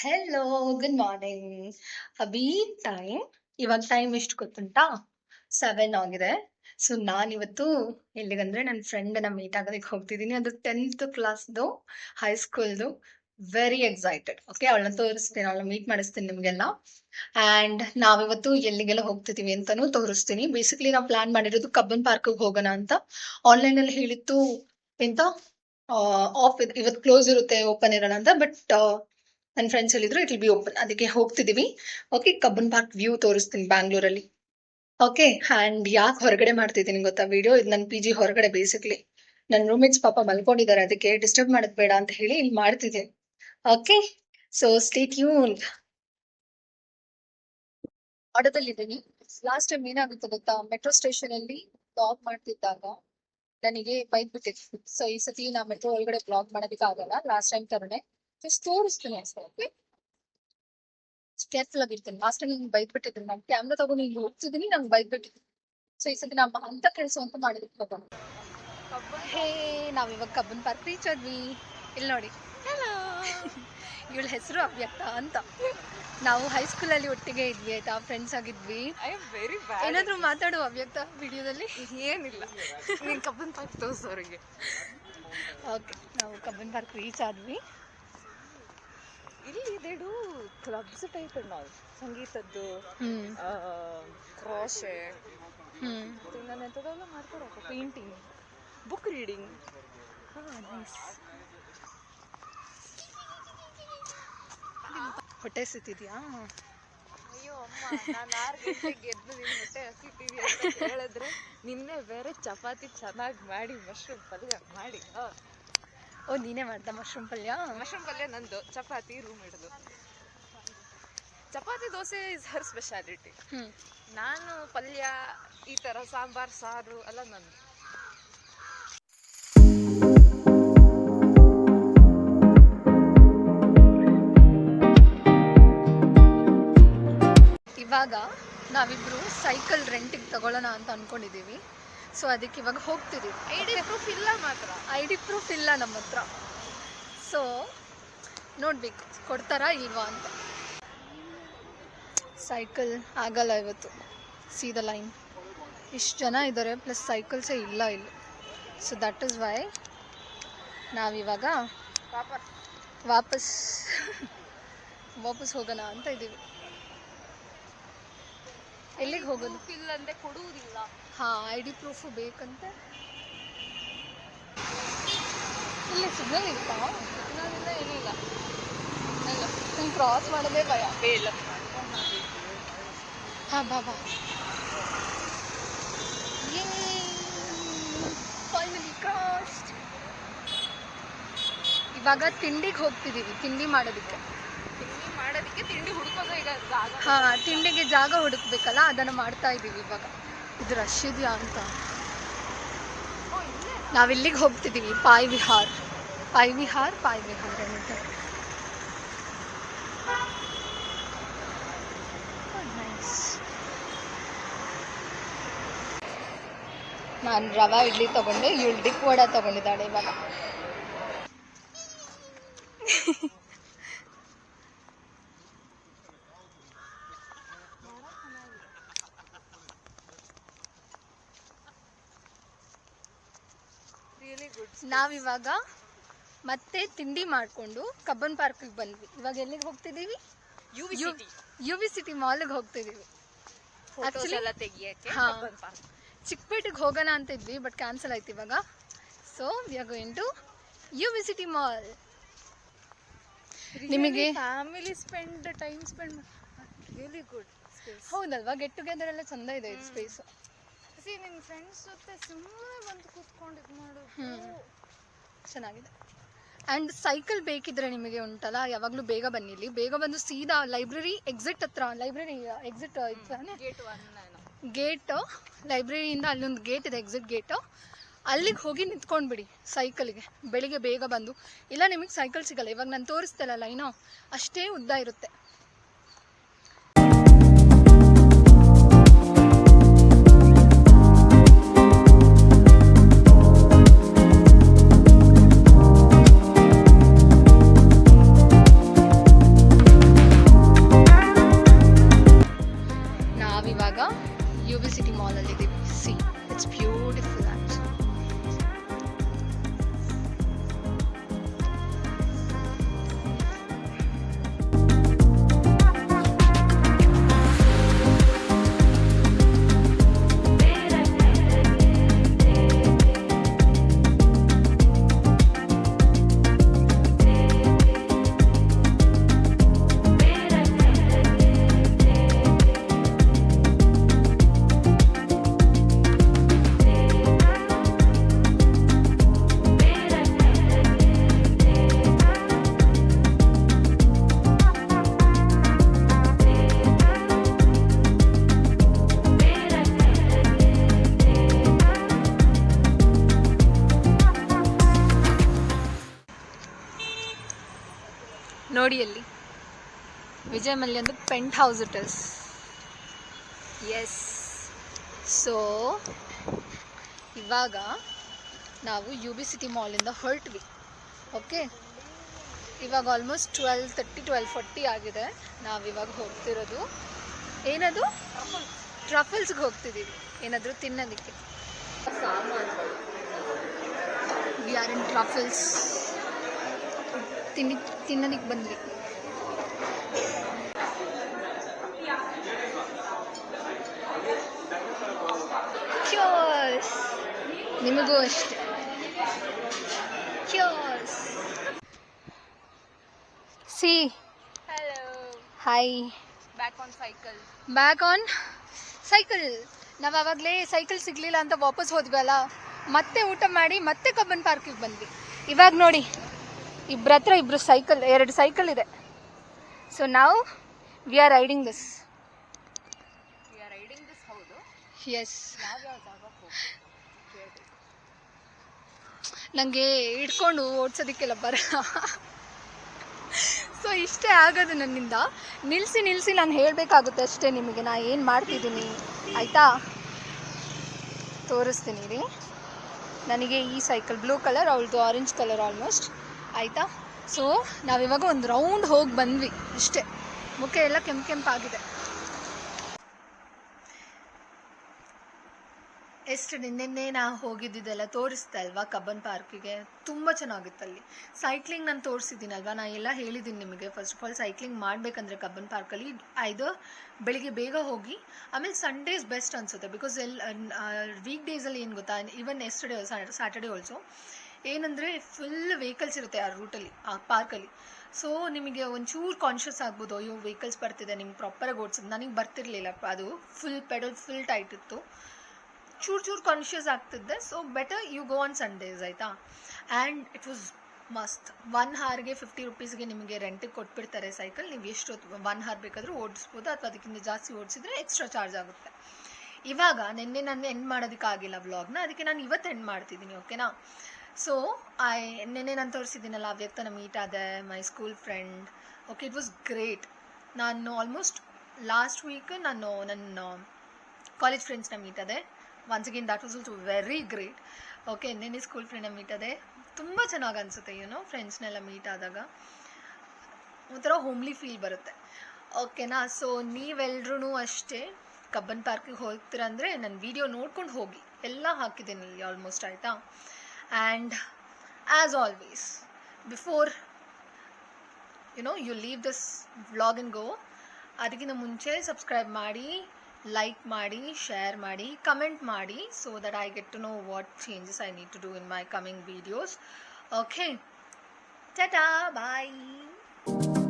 Hello, good morning. Abhi time ಇವಾಗ time ಎಷ್ಟು ಗೊತ್ತುಂಟಾ? 7 ಆಗಿದೆ. ಸೊ ನಾನಿವತ್ತು ಎಲ್ಲಿಗಂದ್ರೆ ನನ್ನ ಫ್ರೆಂಡನ್ನ ಮೀಟ್ ಆಗೋದಕ್ಕೆ ಹೋಗ್ತಿದ್ದೀನಿ. ಅದು 10th ಕ್ಲಾಸ್ದು, ಹೈಸ್ಕೂಲ್ದು. Very excited. ಓಕೆ, ಅವಳನ್ನ ತೋರಿಸ್ತೀನಿ, ಅವಳನ್ನ ಮೀಟ್ ಮಾಡಿಸ್ತೀನಿ ನಿಮ್ಗೆಲ್ಲ. ಆ್ಯಂಡ್ ನಾವಿವತ್ತು ಎಲ್ಲಿಗೆಲ್ಲ ಹೋಗ್ತಿದೀವಿ ಅಂತಾನೂ ತೋರಿಸ್ತೀನಿ. ಬೇಸಿಕ್ಲಿ ನಾವು ಪ್ಲಾನ್ ಮಾಡಿರೋದು ಕಬ್ಬನ್ ಪಾರ್ಕ್ಗೆ ಹೋಗೋಣ ಅಂತ. ಆನ್ಲೈನಲ್ಲಿ ಹೇಳಿತ್ತು ಎಂತ ಆಫ್ ಇವತ್ತು ಕ್ಲೋಸ್ ಇರುತ್ತೆ, ಓಪನ್ ಇರಲ್ಲ ಅಂತ. ಬಟ್ ನನ್ನ ಫ್ರೆಂಡ್ಸ್ ಹೇಳಿದ್ರು ಇಟ್ ವಿಲ್ ಬಿ ಓಪನ್, ಅದಕ್ಕೆ ಹೋಗ್ತಿದೀವಿ. ಓಕೆ, ಕಬ್ಬನ್ ಪಾರ್ಕ್ ವ್ಯೂ ತೋರಿಸ್ತೀನಿ ಬ್ಯಾಂಗ್ಳೂರಲ್ಲಿ. ಓಕೆ, ಆ್ಯಂಡ್ ಯಾಕೆ ಹೊರಗಡೆ ಮಾಡ್ತಿದ್ದೀನಿ ಗೊತ್ತಾ ವಿಡಿಯೋ? ಇದು ನನ್ನ ಪಿ ಜಿ ಹೊರಗಡೆ. ಬೇಸಿಕ್ಲಿ ನನ್ನ ರೂಮ್ಮೇಟ್ಸ್ ಪಾಪ ಮಲ್ಕೊಂಡಿದ್ದಾರೆ, ಅದಕ್ಕೆ ಡಿಸ್ಟರ್ಬ್ ಮಾಡೋದು ಬೇಡ ಅಂತ ಹೇಳಿ ಇಲ್ಲಿ ಮಾಡ್ತಿದ್ದೀನಿ. Okay, so stay tuned. ಆಟೋದಲ್ಲಿದ್ದೀನಿ. ಲಾಸ್ಟ್ ಟೈಮ್ ಏನಾಗುತ್ತೆ ಗೊತ್ತಾ, ಮೆಟ್ರೋ ಸ್ಟೇಷನ್ ಅಲ್ಲಿ ಬ್ಲಾಗ್ ಮಾಡ್ತಿದ್ದಾಗ ನನಗೆ ಬೈಕ್ ಬಿಟ್ಟಿತ್ತು. ಸೊ ಈ ಸತಿ ನಾ ಮೆಟ್ರೋ ಒಳಗಡೆ ಬ್ಲಾಗ್ ಮಾಡೋದಕ್ಕೆ ಆಗಲ್ಲ, ಲಾಸ್ಟ್ ಟೈಮ್ ತರನೇ ಜಸ್ಟ್ ತೋರಿಸ್ತೀನಿ ಅಷ್ಟೇ. ಓಕೆ, ಕೇರ್ಫುಲ್ ಆಗಿರ್ತೀನಿ. ಲಾಸ್ಟ್ ಟೈಮ್ ನಿಮ್ಗೆ ಬೈಕ್ ಬಿಟ್ಟಿದ್ರು, ನಾನು ಕ್ಯಾಮ್ರಾ ತಗೊಂಡು ಹಿಂಗೆ ಹೋಗ್ತಿದ್ದೀನಿ, ನಂಗೆ ಬೈಕ್ ಬಿಟ್ಟಿದ್ರು. ಸೊ ಈ ಸತಿ ನಮ್ಮ ಅಂತ ಕೆಲಸ ಅಂತ ಮಾಡಿದಕ್ಕೆ ತಗೊಂಡು. ಹೇ, ನಾವಿವಾಗ ಕಬ್ಬನ್ ಪಾರ್ಕ್ ರೀಚ್ ಆದ್ವಿ. ಇಲ್ಲಿ ನೋಡಿ, ಇವಳ ಹೆಸರು ಅವ್ಯಕ್ತ ಅಂತ. ನಾವು ಹೈಸ್ಕೂಲಲ್ಲಿ ಒಟ್ಟಿಗೆ ಇದ್ವಿ ಆಯ್ತಾ, ಫ್ರೆಂಡ್ಸ್ ಆಗಿದ್ವಿ. ಏನಾದ್ರು ಮಾತಾಡುವ ಅವ್ಯಕ್ತ ವಿಡಿಯೋದಲ್ಲಿ? ಏನಿಲ್ಲ, ನೀನು ಕಬ್ಬನ್ ಪಾರ್ಕ್ ತೋರಿಸೋರಿಗೆ. ಓಕೆ, ನಾವು ಕಬ್ಬನ್ ಪಾರ್ಕ್ ರೀಚ್ ಆದ್ವಿ. ಇಲ್ಲಿ ಇದೆಡು ಕ್ಲಬ್ಸ್ ಟೈಪ್ ನಾವು ಸಂಗೀತದ್ದು, ಕ್ರಾಶೆ, ನಾನು ಎಂಥದೆಲ್ಲ ಮಾಡ್ಕೊಡೋಕೆ, ಪೇಂಟಿಂಗ್, ಬುಕ್ ರೀಡಿಂಗ್. ನೈಸ್. ಹೊಟ್ಟೆ ಸಿತ್ತಿದ್ಯಾ? ಅಯ್ಯೋ ಅಮ್ಮ, ನಾನು 6 ಗಂಟೆಗೆ ಎದ್ದು ನಿನ್ನ ಹೊಟ್ಟೆ ಹಸಿತೀವಿ ಅಂತ ಹೇಳಿದ್ರೆ ನಿನ್ನೆ ಬೇರೆ ಚಪಾತಿ ಚೆನ್ನಾಗಿ ಮಾಡಿ ಮಶ್ರೂಮ್ ಪಲ್ಯ ಮಾಡಿ. ಓ, ನೀನೇ ಮಾಡ್ದ ಮಶ್ರೂಮ್ ಪಲ್ಯ? ಮಶ್ರೂಮ್ ಪಲ್ಯ ನಂದು, ಚಪಾತಿ ರೂಮ್ ಇಡೋದು. Chapati dosa is Har speciality. ನಾನು ಪಲ್ಯ ಈ ಥರ ಸಾಂಬಾರ್ ಸಾರು ಎಲ್ಲ ನಂದು. ಇವಾಗ ನಾವಿಬ್ರು ಸೈಕಲ್ ರೆಂಟಿಗೆ ತಗೊಳ್ಳೋಣ ಅಂತ ಅನ್ಕೊಂಡಿದೀವಿ. ಸೊ ಅದಕ್ಕೆ ಇವಾಗ ಹೋಗ್ತಿದೀವಿ. ಐಡಿ ಪ್ರೂಫ್ ಇಲ್ಲ ಮಾತ್ರ, ಐಡಿ ಪ್ರೂಫ್ ಇಲ್ಲ ನಮ್ಮ ಹತ್ರ. ಸೊ ನೋಡ್ಬೇಕು ಕೊಡ್ತಾರಾ ಇಲ್ವಾ ಅಂತ. ಸೈಕಲ್ ಆಗಲ್ಲ ಇವತ್ತು, ಸೀದಾ ಲೈನ್. ಇಷ್ಟು ಜನ ಇದ್ದಾರೆ, ಪ್ಲಸ್ ಸೈಕಲ್ಸೇ ಇಲ್ಲ ಇಲ್ಲಿ. ಸೊ ದಟ್ ಇಸ್ ವೈ ನಾವಿವಾಗ ವಾಪಸ್ ಹೋಗೋಣ ಅಂತ ಇದ್ದೀವಿ. ಎಲ್ಲಿಗೆ ಹೋಗೋದು? ಇಲ್ಲ ಅಂದ್ರೆ ಕೊಡುವುದಿಲ್ಲ. ಹಾಂ, ಐ ಡಿ ಪ್ರೂಫು ಬೇಕಂತೆ. ಇಲ್ಲಿ ಸಿಗ್ನಲ್ ಇರುತ್ತಾ? ಸಿಗ್ನಲಿಂದ ಏನಿಲ್ಲ, ನಂಗೆ ಕ್ರಾಸ್ ಮಾಡೋದೇ ಭಯ. ಇಲ್ಲ. ಹಾಂ, ಬಾ ಬಾ. Finally crossed. ಇವಾಗ ತಿಂಡಿಗೆ ಹೋಗ್ತಿದ್ದೀವಿ, ತಿಂಡಿ ಮಾಡೋದಕ್ಕೆ. ತಿಂಡಿ ಹುಡುಕೋದು ಈಗ ಜಾಗ. ಹಾಂ, ತಿಂಡಿಗೆ ಜಾಗ ಹುಡುಕ್ಬೇಕಲ್ಲ, ಅದನ್ನು ಮಾಡ್ತಾ ಇದ್ದೀವಿ ಇವಾಗ. ಇದು ರಶ್ ಇದೆಯಾ ಅಂತ. ನಾವಿಲ್ಲಿಗೆ ಹೋಗ್ತಿದ್ದೀವಿ, ಪಾಯ್ ವಿಹಾರ್ ಅಂತ. ನಾನು ರವಾ ಇಡ್ಲಿ ತಗೊಂಡೆ, ಇವಳು ಡಿಪ್ ವಡ ತಗೊಂಡಿದ್ದಾಳೆ ಇವಾಗ. ನಾವಿವಾಗ ಮತ್ತೆ ತಿಂಡಿ ಮಾಡಿಕೊಂಡು ಕಬ್ಬನ್ ಪಾರ್ಕ್ಗೆ ಬಂದ್ವಿ. ಇವಾಗ ಎಲ್ಲಿಗೆ ಹೋಗ್ತಿದ್ದೀವಿ? ಯು ವಿ ಸಿಟಿ ಮಾಲ್ಗೆ ಹೋಗ್ತಿದ್ದೀವಿ. ಚಿಕ್ಕಪೇಟೆಗೆ ಹೋಗೋಣ ಅಂತ ಇದ್ವಿ, ಬಟ್ ಕ್ಯಾನ್ಸಲ್ ಆಯ್ತು ಇವಾಗ. So we are going to U B City mall. ನಿಮಗೆ family time spend really good. ಹೌದಲ್ವಾ, ಗೆಟ್ ಟುಗೆದರ್ ಎಲ್ಲ ಚಂದ ಇದೆ ಇದು ಸ್ಪೇಸ್. ನಿನ್ನ ಫ್ರೆಂಡ್ಸ್ ಜೊತೆ ಸುಮ್ಮನೆ ಬಂದು ಕೂತ್ಕೊಂಡು ಇದು ಮಾಡೋದು ಚೆನ್ನಾಗಿದೆ. ಆ್ಯಂಡ್ ಸೈಕಲ್ ಬೇಕಿದ್ರೆ ನಿಮಗೆ ಉಂಟಲ್ಲ, ಯಾವಾಗಲೂ ಬೇಗ ಬನ್ನಿ. ಇಲ್ಲಿ ಬೇಗ ಬಂದು ಸೀದಾ ಲೈಬ್ರರಿ ಎಕ್ಸಿಟ್ ಹತ್ರ, ಲೈಬ್ರರಿ ಎಕ್ಸಿಟ್ ಗೇಟ್, ಲೈಬ್ರರಿಯಿಂದ ಅಲ್ಲೊಂದು ಗೇಟ್ ಇದೆ, ಎಕ್ಸಿಟ್ ಗೇಟು. ಅಲ್ಲಿಗೆ ಹೋಗಿ ನಿಂತ್ಕೊಂಡ್ಬಿಡಿ ಸೈಕಲ್ಗೆ. ಬೆಳಿಗ್ಗೆ ಬೇಗ ಬಂದು, ಇಲ್ಲ ನಿಮಗೆ ಸೈಕಲ್ ಸಿಗಲ್ಲ. ಇವಾಗ ನಾನು ತೋರಿಸ್ತಲ್ಲ ಲೈನು, ಅಷ್ಟೇ ಉದ್ದ ಇರುತ್ತೆ. ನೋಡಿ ಅಲ್ಲಿ ವಿಜಯ್ ಮಲ್ಯಂದು penthouse it is. Yes. So ಇವಾಗ ನಾವು UB ಸಿಟಿ ಮಾಲಿಂದ ಹೊರಟ್ವಿ. ಓಕೆ, ಇವಾಗ ಆಲ್ಮೋಸ್ಟ್ 12:30 12:40 ಆಗಿದೆ. ನಾವಿವಾಗ ಹೋಗ್ತಿರೋದು ಏನದು ಟ್ರಫಲ್ಸ್ಗೆ ಹೋಗ್ತಿದ್ದೀವಿ, ಏನಾದರೂ ತಿನ್ನೋದಕ್ಕೆ. We are in Truffles. ತಿನ್ನೋದಕ್ಕೆ ಬಂದ್ವಿ. ಕ್ಯೂಸ್, ನಿಮಗೂ ಅಷ್ಟೆ. ಕ್ಯೂಸ್. ಸಿ hello, hi. Back on cycle. Back on cycle. ನಾವು ಆವಾಗಲೇ ಸೈಕಲ್ ಸಿಗಲಿಲ್ಲ ಅಂತ ವಾಪಸ್ ಹೋದ್ವಲ್ಲ, ಮತ್ತೆ ಊಟ ಮಾಡಿ ಮತ್ತೆ ಕಬ್ಬನ್ ಪಾರ್ಕಿಗೆ ಬಂದ್ವಿ. ಇವಾಗ ನೋಡಿ ಇಬ್ಬರು ಸೈಕಲ್, 2 ಸೈಕಲ್ ಇದೆ. ಸೊ ನಾವು ವಿ ಆರ್ ರೈಡಿಂಗ್ ದಿಸ್. ಹೌದು. ಎಸ್. ಯಾವ್ಯಾವ ಜಾಗಕ್ಕೆ ಹೋಗ್ಬೇಕು ಕೇಳ್ಬೇಕು. ನನಗೆ ಹಿಡ್ಕೊಂಡು ಓಡಿಸೋದಕ್ಕೆಲ್ಲ ಬರಲ್ಲ. ಸೊ ಇಷ್ಟೇ ಆಗೋದು ನನ್ನಿಂದ. ನಿಲ್ಲಿಸಿ ನಾನು ಹೇಳಬೇಕಾಗುತ್ತೆ ಅಷ್ಟೇ ನಿಮಗೆ ನಾ ಏನು ಮಾಡ್ತಿದ್ದೀನಿ, ಆಯಿತಾ? ತೋರಿಸ್ತೀನಿ ರೀ. ನನಗೆ ಈ ಸೈಕಲ್ ಬ್ಲೂ ಕಲರ್, ಅವಳದು ಆರೆಂಜ್ ಕಲರ್ ಆಲ್ಮೋಸ್ಟ್, ಆಯಿತಾ? ಸೊ ನಾವಿವಾಗ ಒಂದು ರೌಂಡ್ ಹೋಗಿ ಬಂದ್ವಿ ಅಷ್ಟೇ. ಮುಖ ಎಲ್ಲ ಕೆಂಪಾಗಿದೆ. ಎಷ್ಟು ನಿನ್ನೆ ನಾ ಹೋಗಿದ್ದಿದ್ದೆಲ್ಲ ತೋರಿಸ್ತಾ ಅಲ್ವಾ ಕಬ್ಬನ್ ಪಾರ್ಕಿಗೆ. ತುಂಬ ಚೆನ್ನಾಗಿತ್ತಲ್ಲಿ. ಸೈಕ್ಲಿಂಗ್ ನಾನು ತೋರಿಸಿದ್ದೀನಲ್ವಾ, ನಾ ಎಲ್ಲ ಹೇಳಿದ್ದೀನಿ ನಿಮಗೆ. ಫಸ್ಟ್ ಆಫ್ ಆಲ್ ಸೈಕ್ಲಿಂಗ್ ಮಾಡಬೇಕಂದ್ರೆ ಕಬ್ಬನ್ ಪಾರ್ಕಲ್ಲಿ ಇದು ಬೆಳಿಗ್ಗೆ ಬೇಗ ಹೋಗಿ, ಆಮೇಲೆ ಸಂಡೇಸ್ ಬೆಸ್ಟ್ ಅನಿಸುತ್ತೆ. ಬಿಕಾಸ್ ವೀಕ್ ಡೇಸಲ್ಲಿ ಏನು ಗೊತ್ತಾ, ಈವನ್ ಎಸ್ಟರ್ಡೇ ಸ್ಯಾಟರ್ಡೇ ಆಲ್ಸೋ ಏನಂದರೆ ಫುಲ್ ವೆಹಿಕಲ್ಸ್ ಇರುತ್ತೆ ಆ ರೂಟಲ್ಲಿ, ಆ ಪಾರ್ಕಲ್ಲಿ. ಸೊ ನಿಮಗೆ ಒಂಚೂರು ಕಾನ್ಷಿಯಸ್ ಆಗ್ಬೋದು, ಅಯ್ಯೋ ವೆಹಿಕಲ್ಸ್ ಬರ್ತಿದೆ, ನಿಮ್ಗೆ ಪ್ರಾಪರಾಗಿ ಓಡಿಸೋದು. ನನಗೆ ಬರ್ತಿರ್ಲಿಲ್ಲ, ಅದು ಫುಲ್ ಪೆಡಲ್ ಫುಲ್ ಟೈಟ್ ಇತ್ತು, ಚೂರು ಕಾನ್ಷಿಯಸ್ ಆಗ್ತಿದ್ದೆ. So better you go on Sundays, ಆಯಿತಾ? ಆ್ಯಂಡ್ ಇಟ್ ವಾಸ್ ಮಸ್ತ್. 1 hourಗೆ 50 rupeesಗೆ ನಿಮಗೆ ರೆಂಟಿಗೆ ಕೊಟ್ಬಿಡ್ತಾರೆ ಸೈಕಲ್. ನೀವು ಎಷ್ಟೊತ್ತು 1 hour ಬೇಕಾದರೂ ಓಡಿಸ್ಬೋದು, ಅಥವಾ ಅದಕ್ಕಿಂತ ಜಾಸ್ತಿ ಓಡಿಸಿದ್ರೆ ಎಕ್ಸ್ಟ್ರಾ ಚಾರ್ಜ್ ಆಗುತ್ತೆ. ಇವಾಗ ನಿನ್ನೆ ನಾನು ಎಂಡ್ ಮಾಡೋದಕ್ಕಾಗಿಲ್ಲ ವ್ಲಾಗ್ನ, ಅದಕ್ಕೆ ನಾನು ಇವತ್ತು ಎಂಡ್ ಮಾಡ್ತಿದ್ದೀನಿ, ಓಕೆನಾ? ಸೊ ನಿನ್ನೆ ನಾನು ತೋರಿಸಿದ್ದೀನಲ್ಲ, ಅವ್ಯಕ್ತನ ಮೀಟ್ ಆದೆ, my school friend. Okay, it was great. ನಾನು ಆಲ್ಮೋಸ್ಟ್ ಲಾಸ್ಟ್ ವೀಕ್ ನಾನು ನನ್ನ ಕಾಲೇಜ್ ಫ್ರೆಂಡ್ಸ್ನ ಮೀಟ್ ಆದೆ. Once again that was also very great. Okay, ನಿನ್ನೆ ಸ್ಕೂಲ್ ಫ್ರೆಂಡ್ನ ಮೀಟ್ ಆದೆ. ತುಂಬ ಚೆನ್ನಾಗಿ ಅನಿಸುತ್ತೆ, ಫ್ರೆಂಡ್ಸ್ನೆಲ್ಲ ಮೀಟ್ ಆದಾಗ ಒಂಥರ ಹೋಮ್ಲಿ ಫೀಲ್ ಬರುತ್ತೆ, ಓಕೆನಾ? ಸೊ ನೀವೆಲ್ಲರೂ ಅಷ್ಟೇ ಕಬ್ಬನ್ ಪಾರ್ಕಿಗೆ ಹೋಗ್ತೀರಂದರೆ ನನ್ನ ವಿಡಿಯೋ ನೋಡ್ಕೊಂಡು ಹೋಗಿ, ಎಲ್ಲ ಹಾಕಿದ್ದೀನಿ ಇಲ್ಲಿ ಆಲ್ಮೋಸ್ಟ್, ಆಯಿತಾ? And as always before you leave this vlog and go, ಅದಕ್ಕಿಂತ ಮುಂಚೆ ಸಬ್ಸ್ಕ್ರೈಬ್ ಮಾಡಿ, ಲೈಕ್ ಮಾಡಿ, ಶೇರ್ ಮಾಡಿ, ಕಮೆಂಟ್ ಮಾಡಿ, so that I get to know what changes I need to do in my coming videos. Okay, ta-ta, bye.